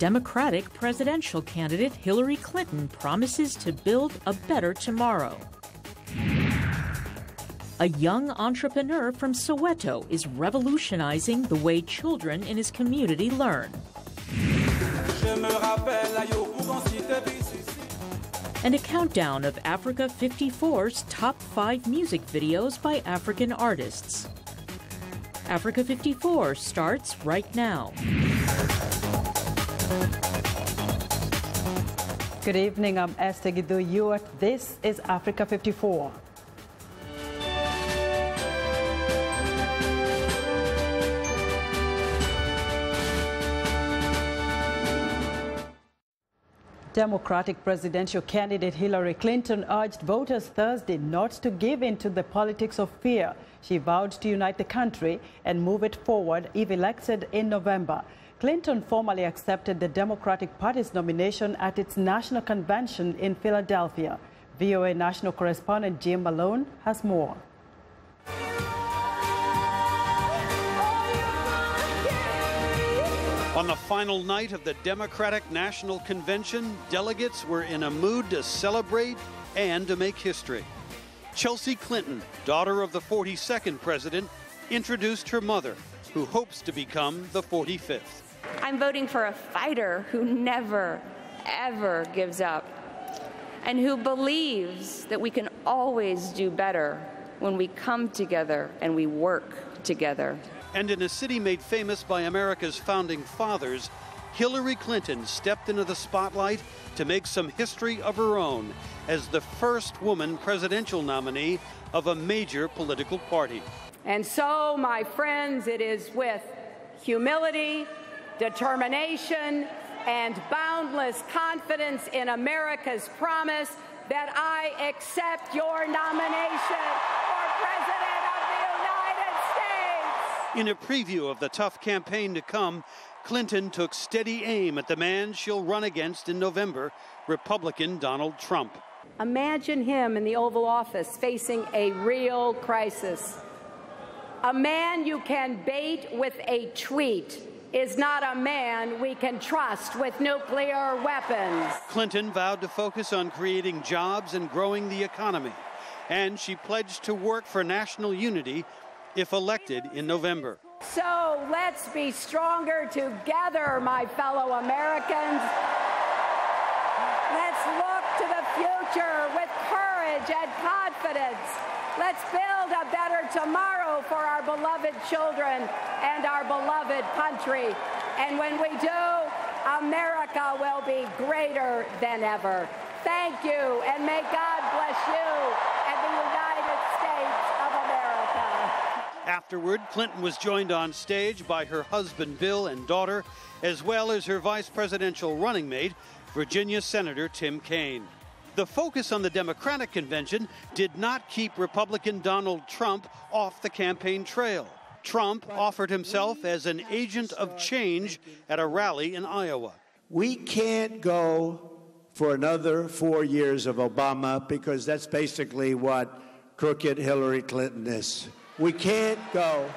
Democratic presidential candidate Hillary Clinton promises to build a better tomorrow. A young entrepreneur from Soweto is revolutionizing the way children in his community learn. And a countdown of Africa 54's top 5 music videos by African artists. Africa 54 starts right now. Good evening, I'm Esther Gidu. This is Africa 54. Democratic presidential candidate Hillary Clinton urged voters Thursday not to give in to the politics of fear. She vowed to unite the country and move it forward if elected in November. Clinton formally accepted the Democratic Party's nomination at its national convention in Philadelphia. VOA national correspondent Jim Malone has more. On the final night of the Democratic National Convention, delegates were in a mood to celebrate and to make history. Chelsea Clinton, daughter of the 42nd president, introduced her mother, who hopes to become the 45th. I'm voting for a fighter who never, ever gives up, and who believes that we can always do better when we come together and we work together. And in a city made famous by America's founding fathers, Hillary Clinton stepped into the spotlight to make some history of her own as the first woman presidential nominee of a major political party. And so, my friends, it is with humility, determination, and boundless confidence in America's promise that I accept your nomination for President of the United States. In a preview of the tough campaign to come, Clinton took steady aim at the man she'll run against in November, Republican Donald Trump. Imagine him in the Oval Office facing a real crisis. A man you can bait with a tweet is not a man we can trust with nuclear weapons. Clinton vowed to focus on creating jobs and growing the economy, and she pledged to work for national unity if elected in November. So let's be stronger together, my fellow Americans. Let's look to the future with courage and confidence. Let's build a better tomorrow for our beloved children and our beloved country. And when we do, America will be greater than ever. Thank you, and may God bless you and the United States of America. Afterward, Clinton was joined on stage by her husband Bill and daughter, as well as her vice presidential running mate, Virginia Senator Tim Kaine. The focus on the Democratic convention did not keep Republican Donald Trump off the campaign trail. Trump offered himself as an agent of change at a rally in Iowa. We can't go for another 4 years of Obama because that's basically what crooked Hillary Clinton is. We can't go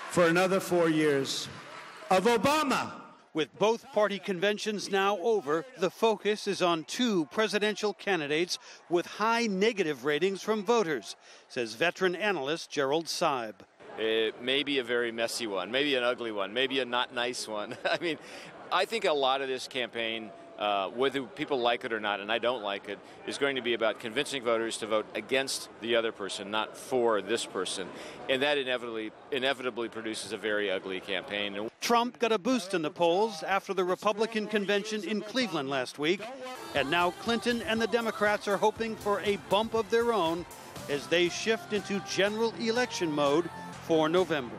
for another 4 years of Obama. With both party conventions now over, the focus is on two presidential candidates with high negative ratings from voters, says veteran analyst Gerald Seib. It may be a very messy one, maybe an ugly one, maybe a not nice one. I mean, I think a lot of this campaign, whether people like it or not, and I don't like it, is going to be about convincing voters to vote against the other person, not for this person. And that inevitably produces a very ugly campaign. Trump got a boost in the polls after the Republican convention in Cleveland last week. And now Clinton and the Democrats are hoping for a bump of their own as they shift into general election mode for November.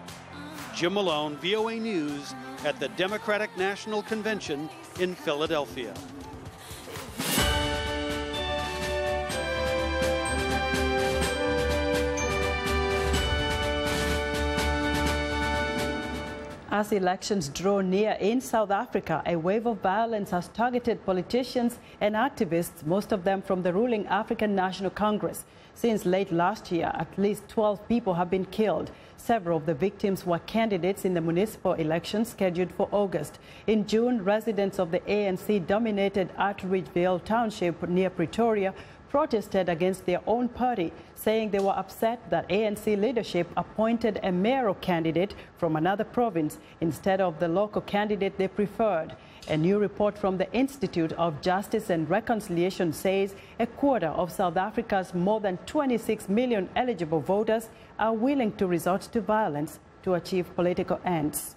Jim Malone, VOA News, at the Democratic National Convention in Philadelphia. As elections draw near in South Africa, a wave of violence has targeted politicians and activists, most of them from the ruling African National Congress. Since late last year, at least 12 people have been killed. Several of the victims were candidates in the municipal elections scheduled for August. In June, residents of the ANC-dominated Atteridgeville Township near Pretoria protested against their own party, saying they were upset that ANC leadership appointed a mayoral candidate from another province instead of the local candidate they preferred. A new report from the Institute of Justice and Reconciliation says a quarter of South Africa's more than 26 million eligible voters are willing to resort to violence to achieve political ends.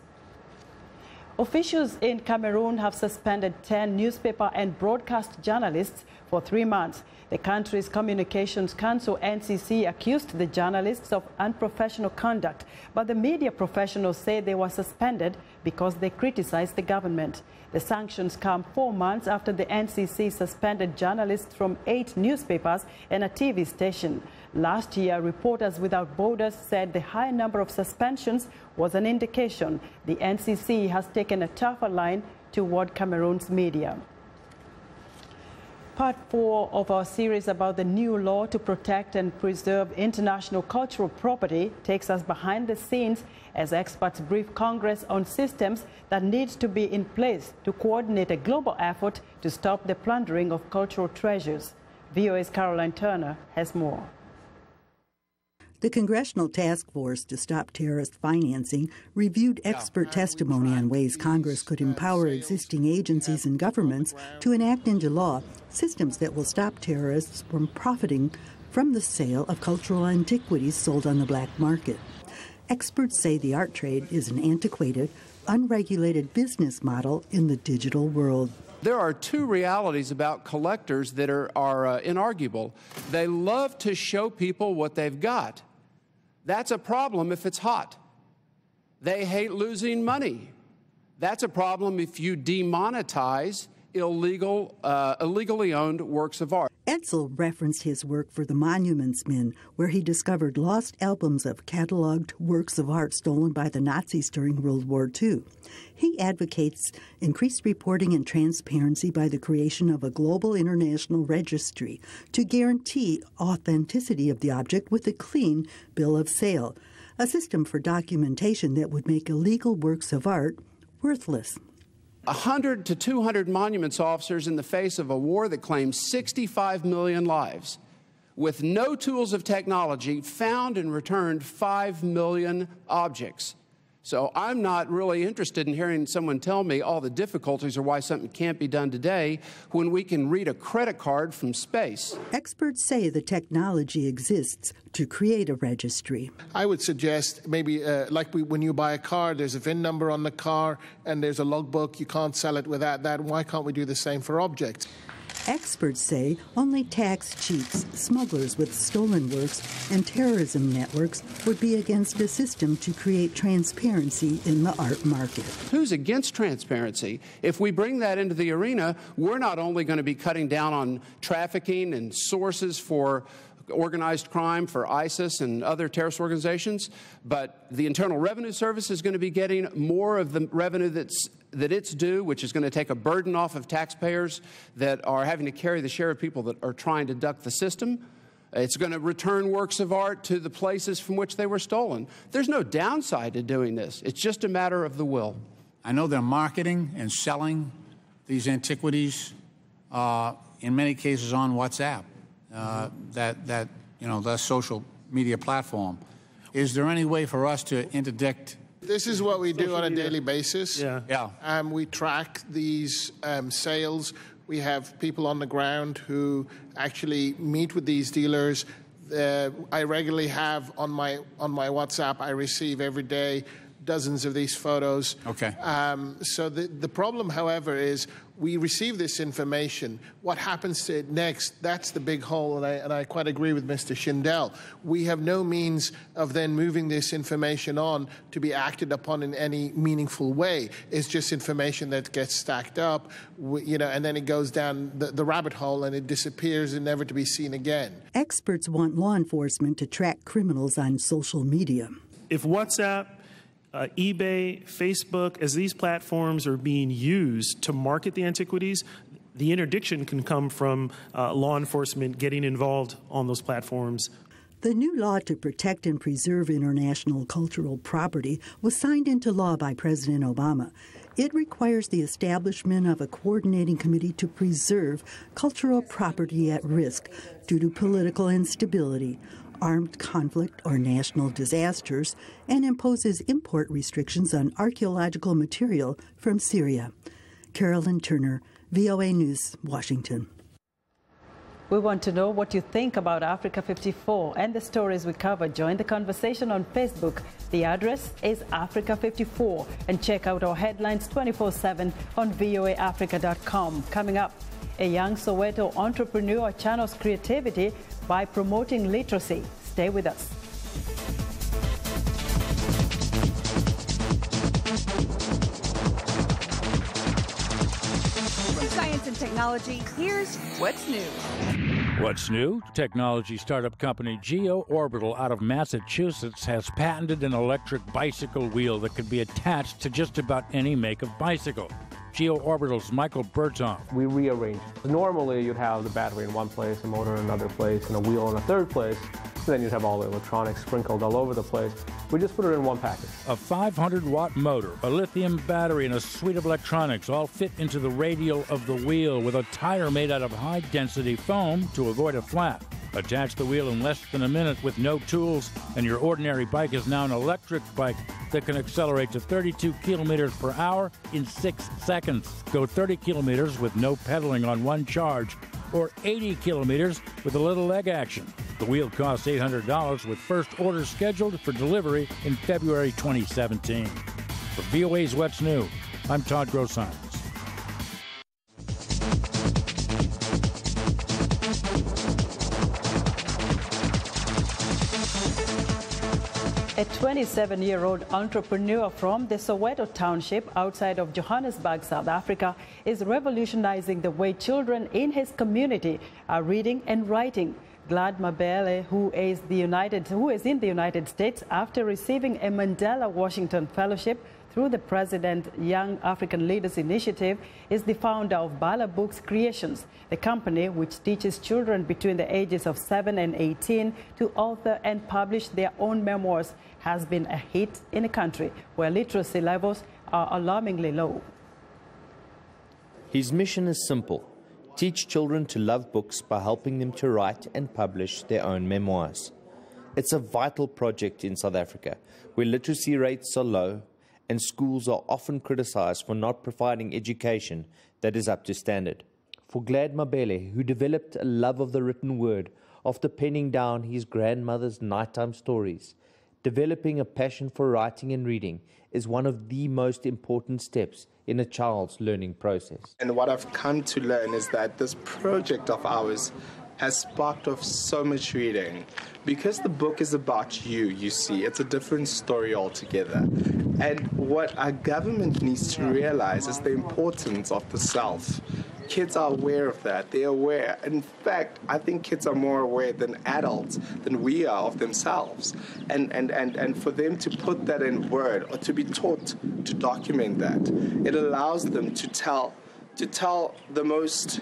Officials in Cameroon have suspended 10 newspaper and broadcast journalists for 3 months. The country's Communications Council, NCC, accused the journalists of unprofessional conduct, but the media professionals say they were suspended because they criticized the government. The sanctions come 4 months after the NCC suspended journalists from 8 newspapers and a TV station. Last year, Reporters Without Borders said the high number of suspensions was an indication the NCC has taken a tougher line toward Cameroon's media. Part 4 of our series about the new law to protect and preserve international cultural property takes us behind the scenes as experts brief Congress on systems that need to be in place to coordinate a global effort to stop the plundering of cultural treasures. VOA's Caroline Turner has more. The Congressional Task Force to Stop Terrorist Financing reviewed expert testimony on ways Congress could empower existing agencies and governments to enact into law systems that will stop terrorists from profiting from the sale of cultural antiquities sold on the black market. Experts say the art trade is an antiquated, unregulated business model in the digital world. There are two realities about collectors that are inarguable. They love to show people what they've got. That's a problem if it's hot. They hate losing money. That's a problem if you demonetize illegally owned works of art. Edsel referenced his work for the Monuments Men, where he discovered lost albums of cataloged works of art stolen by the Nazis during World War II. He advocates increased reporting and transparency by the creation of a global international registry to guarantee authenticity of the object with a clean bill of sale, a system for documentation that would make illegal works of art worthless. 100 to 200 monuments officers in the face of a war that claims 65 million lives, with no tools of technology, found and returned 5 million objects. So I'm not really interested in hearing someone tell me all the difficulties or why something can't be done today when we can read a credit card from space. Experts say the technology exists to create a registry. I would suggest maybe when you buy a car, there's a VIN number on the car and there's a logbook. You can't sell it without that. Why can't we do the same for objects? Experts say only tax cheats, smugglers with stolen works, and terrorism networks would be against a system to create transparency in the art market. Who's against transparency? If we bring that into the arena, we're not only going to be cutting down on trafficking and sources for organized crime, for ISIS and other terrorist organizations, but the Internal Revenue Service is going to be getting more of the revenue that it's due, which is going to take a burden off of taxpayers that are having to carry the share of people that are trying to duck the system. It's going to return works of art to the places from which they were stolen. There's no downside to doing this. It's just a matter of the will. I know they're marketing and selling these antiquities, in many cases on WhatsApp, the social media platform. Is there any way for us to interdict? This is what we do on a daily basis. Yeah. We track these sales. We have people on the ground who actually meet with these dealers. I regularly have on my WhatsApp, I receive every day dozens of these photos. Okay. So the problem, however, is we receive this information. What happens to it next? That's the big hole, and I quite agree with Mr. Schindel. We have no means of then moving this information on to be acted upon in any meaningful way. It's just information that gets stacked up, and then it goes down the rabbit hole and it disappears and never to be seen again. Experts want law enforcement to track criminals on social media. If WhatsApp eBay, Facebook, as these platforms are being used to market the antiquities, the interdiction can come from law enforcement getting involved on those platforms. The new law to protect and preserve international cultural property was signed into law by President Obama. It requires the establishment of a coordinating committee to preserve cultural property at risk due to political instability, armed conflict, or national disasters, and imposes import restrictions on archaeological material from Syria. Carolyn Turner, VOA News, Washington. We want to know what you think about Africa 54 and the stories we cover. Join the conversation on Facebook. The address is Africa 54, and check out our headlines 24/7 on voaafrica.com. Coming up, a young Soweto entrepreneur channels creativity by promoting literacy. Stay with us. From science and technology, here's what's new. What's new? Technology startup company GeoOrbital out of Massachusetts has patented an electric bicycle wheel that can be attached to just about any make of bicycle. GeoOrbital's Michael Bertoff. We rearrange. Normally, you'd have the battery in one place, a motor in another place, and a wheel in a third place. And then you'd have all the electronics sprinkled all over the place. We just put it in one package. A 500-watt motor, a lithium battery, and a suite of electronics all fit into the radial of the wheel with a tire made out of high-density foam to avoid a flat. Attach the wheel in less than a minute with no tools, and your ordinary bike is now an electric bike that can accelerate to 32 kilometers per hour in 6 seconds. Go 30 kilometers with no pedaling on one charge, or 80 kilometers with a little leg action. The wheel costs $800 with first order scheduled for delivery in February 2017. For VOA's What's New, I'm Todd Grossheim. A 27-year-old entrepreneur from the Soweto township outside of Johannesburg, South Africa, is revolutionizing the way children in his community are reading and writing. Glad Mabele, who is in the United States after receiving a Mandela Washington Fellowship through the President Young African Leaders Initiative, is the founder of Bala Books Creations, the company which teaches children between the ages of 7 and 18 to author and publish their own memoirs, has been a hit in a country where literacy levels are alarmingly low. His mission is simple: teach children to love books by helping them to write and publish their own memoirs. It's a vital project in South Africa, where literacy rates are low and schools are often criticized for not providing education that is up to standard. For Glad Mabele, who developed a love of the written word after penning down his grandmother's nighttime stories, developing a passion for writing and reading is one of the most important steps in a child's learning process. And what I've come to learn is that this project of ours has sparked off so much reading. Because the book is about you see, it's a different story altogether. And what our government needs to realize is the importance of the self. Kids are aware of that. They're aware. In fact, I think kids are more aware than adults, than we are of themselves. And for them to put that in word or to be taught to document that, it allows them to tell the most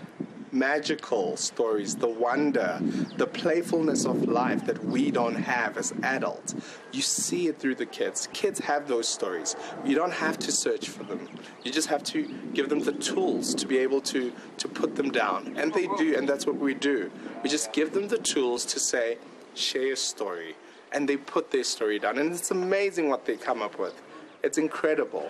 magical stories, the wonder, the playfulness of life that we don't have as adults. You see it through the kids. Kids have those stories. You don't have to search for them. You just have to give them the tools to be able to put them down. And they do, and that's what we do. We just give them the tools to say, share a story. And they put their story down. And it's amazing what they come up with. It's incredible.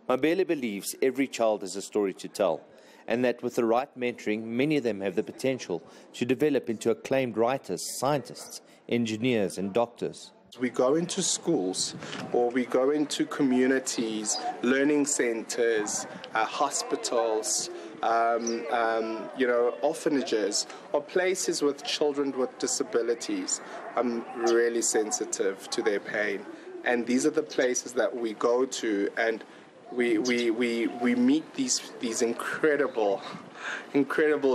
Mabele believes every child has a story to tell, and that with the right mentoring, many of them have the potential to develop into acclaimed writers, scientists, engineers, and doctors. We go into schools or we go into communities, learning centers, hospitals, orphanages, or places with children with disabilities. I'm really sensitive to their pain. And these are the places that we go to, and we meet these incredible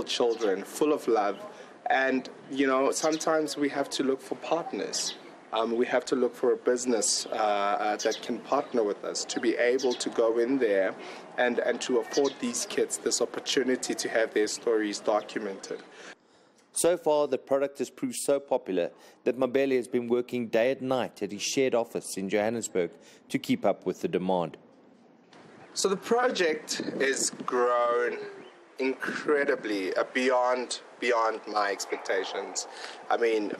children full of love. And, sometimes we have to look for partners. We have to look for a business that can partner with us to be able to go in there and to afford these kids this opportunity to have their stories documented. So far, the product has proved so popular that Mabele has been working day and night at his shared office in Johannesburg to keep up with the demand. So the project is grown incredibly beyond my expectations. I mean,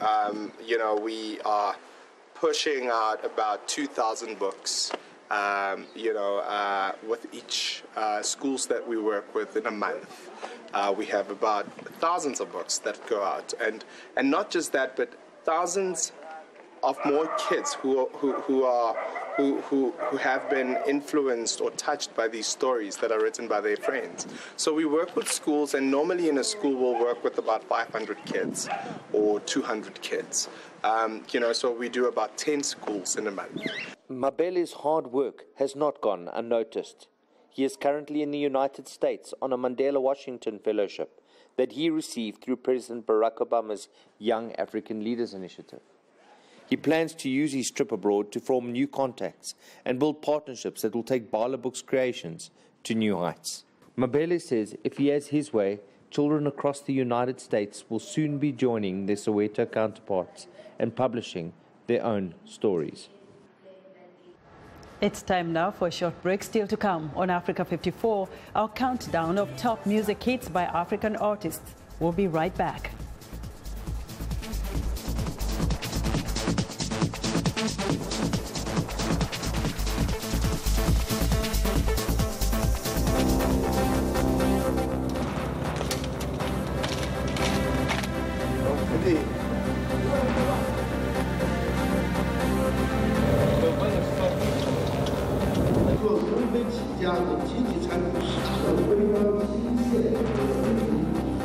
we are pushing out about 2,000 books, with each schools that we work with in a month. We have about thousands of books that go out, and not just that, but thousands of more kids who have been influenced or touched by these stories that are written by their friends. So we work with schools, and normally in a school we'll work with about 500 kids or 200 kids. So we do about 10 schools in a month. Mabele's hard work has not gone unnoticed. He is currently in the United States on a Mandela Washington Fellowship that he received through President Barack Obama's Young African Leaders Initiative. He plans to use his trip abroad to form new contacts and build partnerships that will take Bala Books creations to new heights. Mabele says if he has his way, children across the United States will soon be joining their Soweto counterparts and publishing their own stories. It's time now for a short break. Still to come on Africa 54, our countdown of top music hits by African artists. We'll be right back.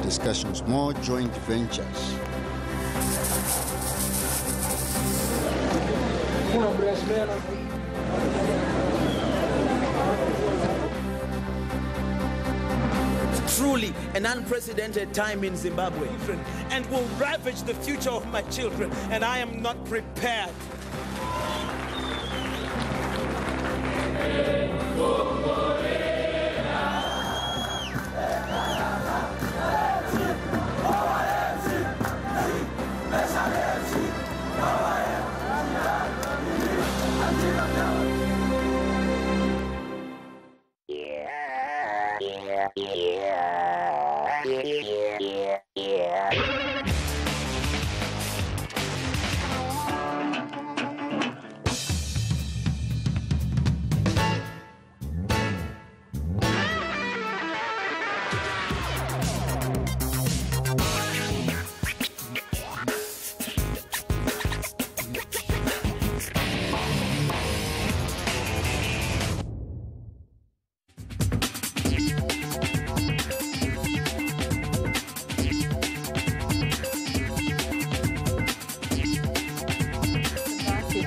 Discussions, more joint ventures. Truly an unprecedented time in Zimbabwe, and will ravage the future of my children, and I am not prepared.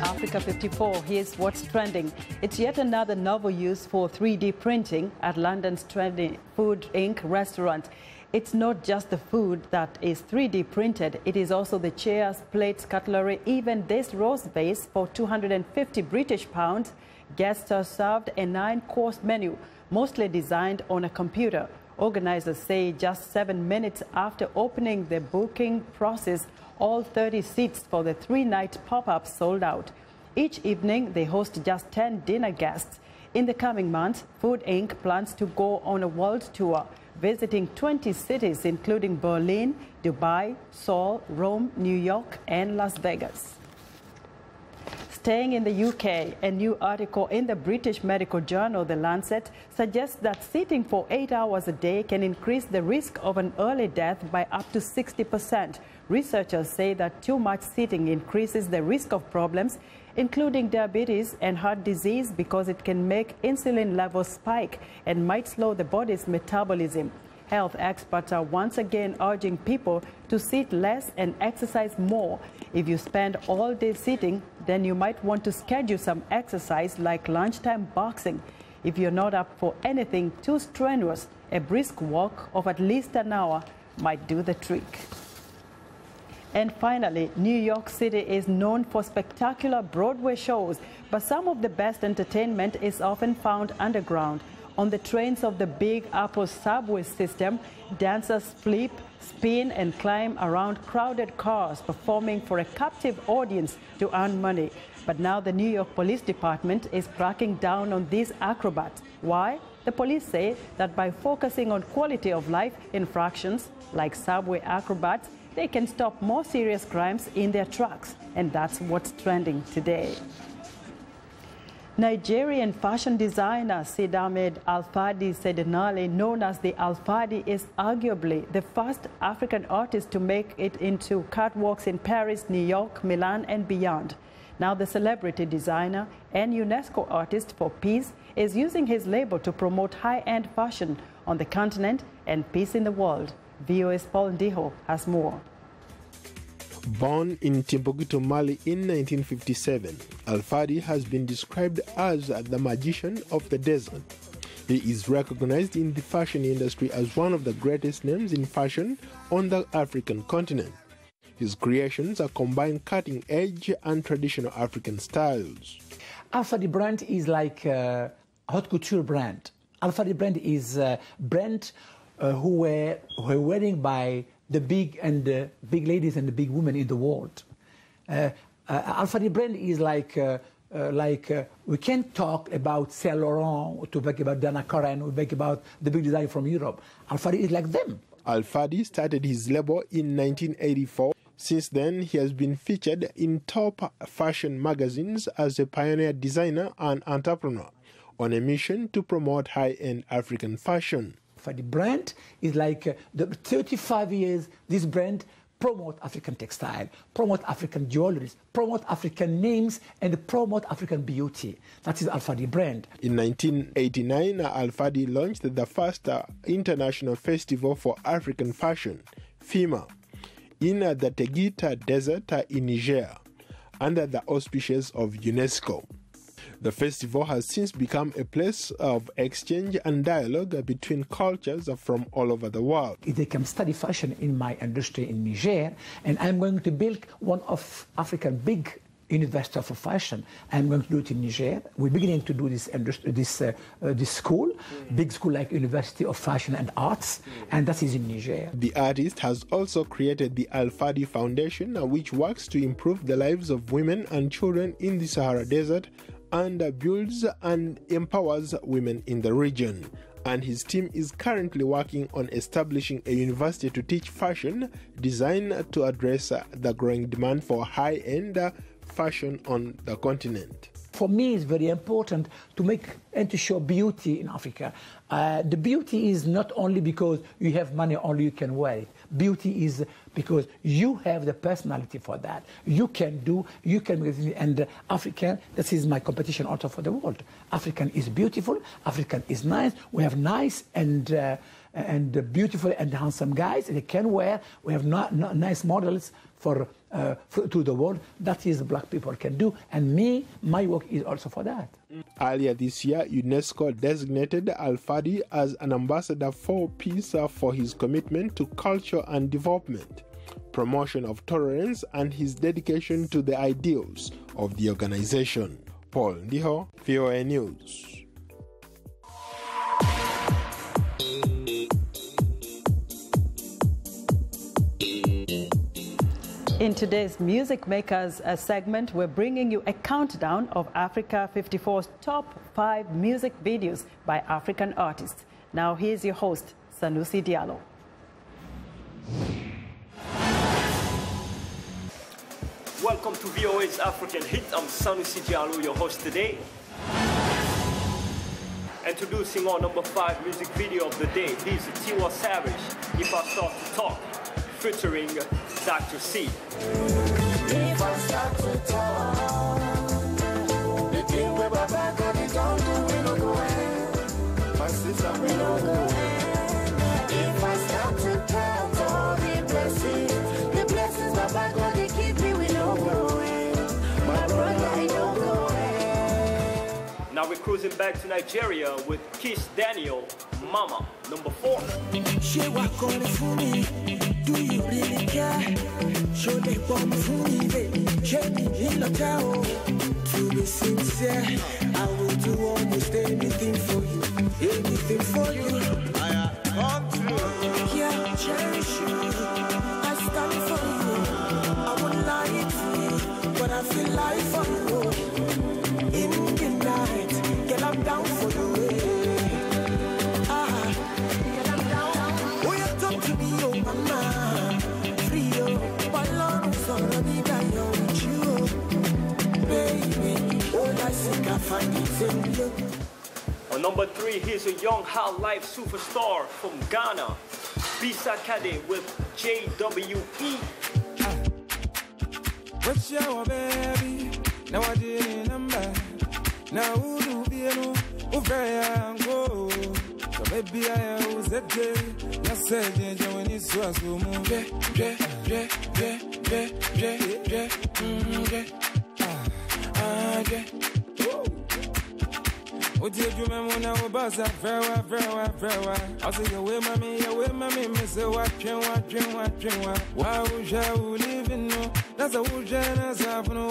Africa 54, here's what's trending. It's yet another novel use for 3D printing at London's trendy Food Inc. restaurant. It's not just the food that is 3D printed, it is also the chairs, plates, cutlery, even this rose vase for £250. Guests are served a 9-course menu, mostly designed on a computer. Organizers say just 7 minutes after opening the booking process, all 30 seats for the 3-night pop-up sold out. Each evening, they host just 10 dinner guests. In the coming months, Food Inc. plans to go on a world tour, visiting 20 cities, including Berlin, Dubai, Seoul, Rome, New York, and Las Vegas. Staying in the UK, a new article in the British medical journal The Lancet suggests that sitting for 8 hours a day can increase the risk of an early death by up to 60%. Researchers say that too much sitting increases the risk of problems, including diabetes and heart disease, because it can make insulin levels spike and might slow the body's metabolism. Health experts are once again urging people to sit less and exercise more. If you spend all day sitting, then you might want to schedule some exercise like lunchtime boxing. If you're not up for anything too strenuous, a brisk walk of at least an hour might do the trick. And finally, New York City is known for spectacular Broadway shows, but some of the best entertainment is often found underground. On the trains of the Big Apple subway system, dancers flip, spin, and climb around crowded cars, performing for a captive audience to earn money. But now the New York Police Department is cracking down on these acrobats. Why? The police say that by focusing on quality of life infractions like subway acrobats, they can stop more serious crimes in their tracks. And that's what's trending today. Nigerian fashion designer Sidamed Alfadi Sedenale, known as the Alfadi, is arguably the first African artist to make it into catwalks in Paris, New York, Milan, and beyond. Now the celebrity designer and UNESCO artist for peace is using his label to promote high-end fashion on the continent and peace in the world. VOA's Paul Ndiho has more. Born in Timbuktu, Mali in 1957, Alfadi has been described as the magician of the desert. He is recognized in the fashion industry as one of the greatest names in fashion on the African continent. His creations combine cutting-edge and traditional African styles. Alfadi brand is like a haute couture brand. Alfadi brand is a brand who were wearing by the big ladies and the big women in the world. Alfadi brand is like we can't talk about Saint Laurent, to talk about Dana Karan, we talk about the big design from Europe. Alfadi is like them. Alfadi started his label in 1984. Since then, he has been featured in top fashion magazines as a pioneer designer and entrepreneur on a mission to promote high-end African fashion. For the brand is like the 35 years this brand promote African textile, promote African jewelry, promote African names, and promote African beauty. That is Alfadi brand. In 1989, Alfadi launched the first international festival for African fashion, FIMA, in the Tegeta Desert in Niger, under the auspices of UNESCO. The festival has since become a place of exchange and dialogue between cultures from all over the world. They can study fashion in my industry in Niger, and I'm going to build one of African big university for fashion. I'm going to do it in Niger. We're beginning to do this school, big school like University of Fashion and Arts, and that is in Niger. The artist has also created the Alfadi Foundation, which works to improve the lives of women and children in the Sahara Desert and builds and empowers women in the region. And his team is currently working on establishing a university to teach fashion design to address the growing demand for high-end fashion on the continent. For me, it's very important to make and to show beauty in Africa. The beauty is not only because you have money, only you can wear it. Beauty is because you have the personality for that. You can and African, this is my competition also for the world. African is beautiful, African is nice. We have nice and beautiful and handsome guys they can wear. We have nice models to the world. That is black people can do, and my work is also for that. Earlier this year, UNESCO designated Alfadi as an ambassador for peace for his commitment to culture and development, promotion of tolerance, and his dedication to the ideals of the organization. Paul Ndiho, VOA News. In today's Music Makers segment, we're bringing you a countdown of Africa 54's top 5 music videos by African artists. Now here's your host, Sanusi Diallo. Welcome to VOA's African Hit. I'm Sanusi Diallo, your host today. Introducing our number 5 music video of the day. This is Tiwa Savage, If I Start to Talk, featuring Dr. C. If I start to talk, the thing where Baba God is on to, we don't go ahead. My sister, we don't go ahead. If I start to count all the blessings Baba God they keep me, we don't go ahead. My brother, I don't go ahead. Now we're cruising back to Nigeria with Kiss Daniel, Mama, number 4. She walk on for me. Do you really care? Show the bomb for me, baby. Show me in the town. To be sincere, I will do almost anything for you. Anything for you. I come true. Yeah, cherish you. I stand for you. I would lie to you, but I feel like for you. In the night, get up down for you. Get up down. Oh, you talk to me, oh mama. Free, oh, but Lord, so let me die with you, baby. All I seek, I find it in you. On number 3, here's a young high life superstar from Ghana, Bisa Kade with JWE. What's your baby? Now I did number. Now who do you know? Over and go. So maybe I was a day. I said, when it's so smooth. Oh, did you remember now about that? Very well. I say, you with mommy, miss a watching. Why would you live in no? That's a wood, that's a no.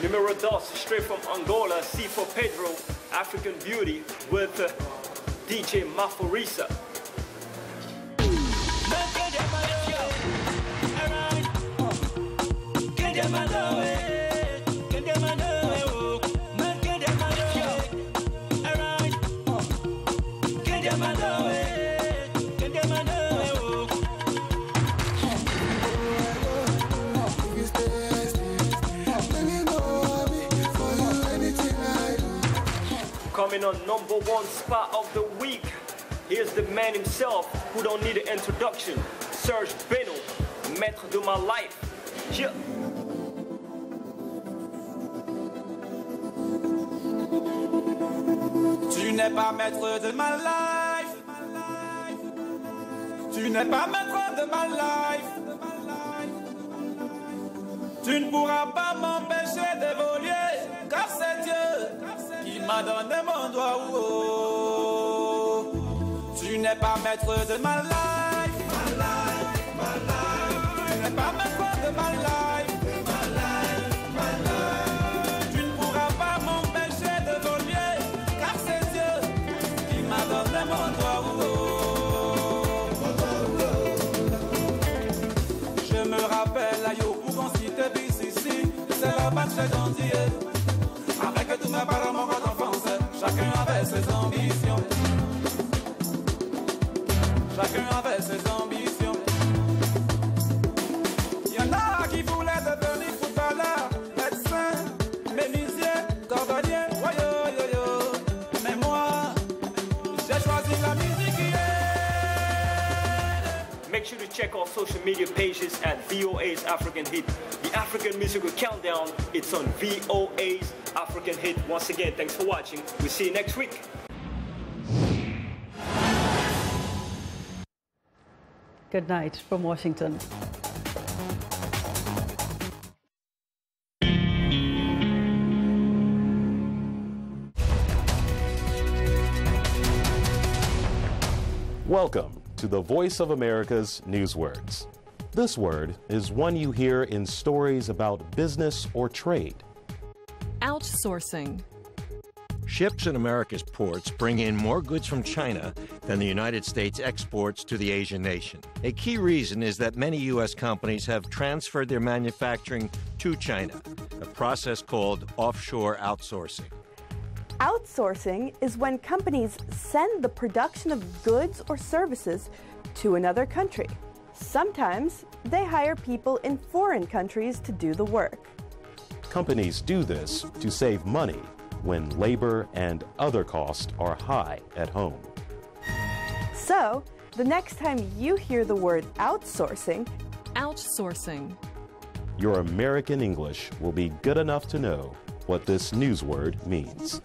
Numero 2, straight from Angola, C for Pedro, African Beauty with DJ Maforisa. Coming on number 1 spot of the week, here's the man himself who don't need an introduction, Serge Beno, Maître de ma life. Yeah. Tu n'es pas maître de ma life. Tu n'es pas maître de ma life. Tu ne pourras pas m'empêcher d'évoluer, car c'est Dieu qui m'a donné mon droit. Tu n'es pas maître de ma life. Tu n'es pas maître de ma life. Tu ne pourras pas m'empêcher d'évoluer, car c'est Dieu qui m'a donné mon droit. Je me rappelle à Yo pour qu'on cite ici, c'est la batche d'Andier. Avec tous mes parents, mon grand enfance, chacun avait ses ambitions. Chacun avait ses ambitions. Il y en a qui voulaient devenir footballeur, médecin, menuisier, cordonnier, yo. Mais moi, j'ai choisi la musique. Make sure to check our social media pages at VOA's African Hit. The African Musical Countdown, it's on VOA's African Hit. Once again, thanks for watching. We'll see you next week. Good night from Washington. Welcome to the Voice of America's Newswords. This word is one you hear in stories about business or trade. Outsourcing. Ships in America's ports bring in more goods from China than the United States exports to the Asian nation. A key reason is that many U.S. companies have transferred their manufacturing to China, a process called offshore outsourcing. Outsourcing is when companies send the production of goods or services to another country. Sometimes they hire people in foreign countries to do the work. Companies do this to save money when labor and other costs are high at home. So, the next time you hear the word outsourcing, your American English will be good enough to know what this newsword means.